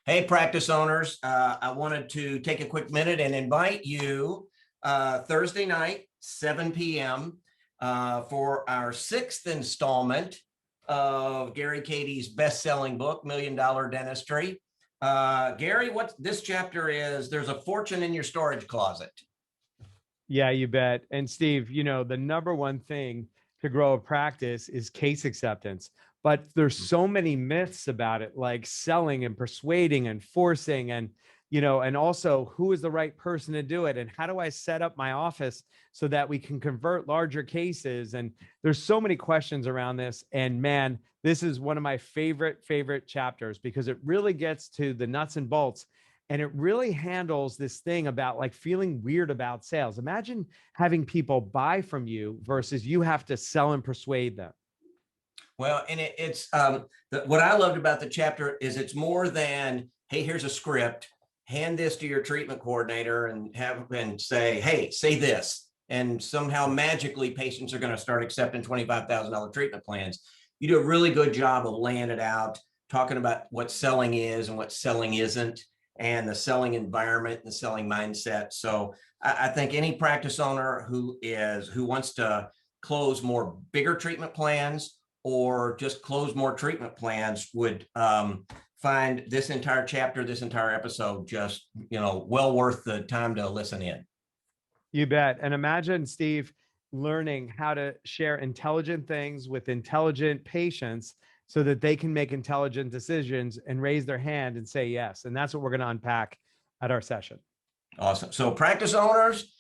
Hey, practice owners. I wanted to take a quick minute and invite you Thursday night, 7 p.m. For our sixth installment of Gary Katie's best-selling book, Million Dollar Dentistry. Gary, what this chapter is, there's a fortune in your storage closet. Yeah, you bet. And Steve, the number one thing to grow a practice is case acceptance. But there's so many myths about it, like selling and persuading and forcing and also who is the right person to do it and how do I set up my office so that we can convert larger cases. And there's so many questions around this. And man, this is one of my favorite chapters because it really gets to the nuts and bolts. And it really handles this thing about like feeling weird about sales. Imagine having people buy from you versus you have to sell and persuade them. Well, and what I loved about the chapter is it's more than, hey, here's a script, hand this to your treatment coordinator and say, hey, say this. And somehow magically patients are going to start accepting $25,000 treatment plans. You do a really good job of laying it out, talking about what selling is and what selling isn't, and the selling environment and the selling mindset. So I think any practice owner who wants to close more bigger treatment plans or just close more treatment plans would find this entire chapter, this entire episode, just, well worth the time to listen in. You bet. And imagine, Steve, learning how to share intelligent things with intelligent patients so that they can make intelligent decisions and raise their hand and say yes. And that's what we're going to unpack at our session. Awesome. So practice owners,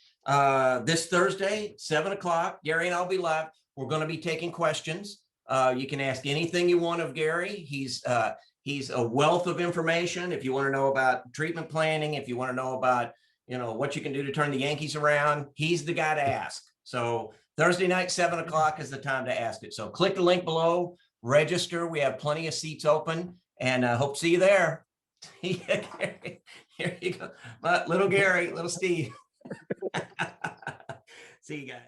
this Thursday, 7 o'clock, Gary and I'll be live. We're going to be taking questions. You can ask anything you want of Gary. He's a wealth of information. If you want to know about treatment planning, if you want to know about, what you can do to turn the Yankees around, he's the guy to ask. So Thursday night, 7 o'clock is the time to ask it. So click the link below, register. We have plenty of seats open, and hope to see you there. Here you go. Little Gary, little Steve. See you guys.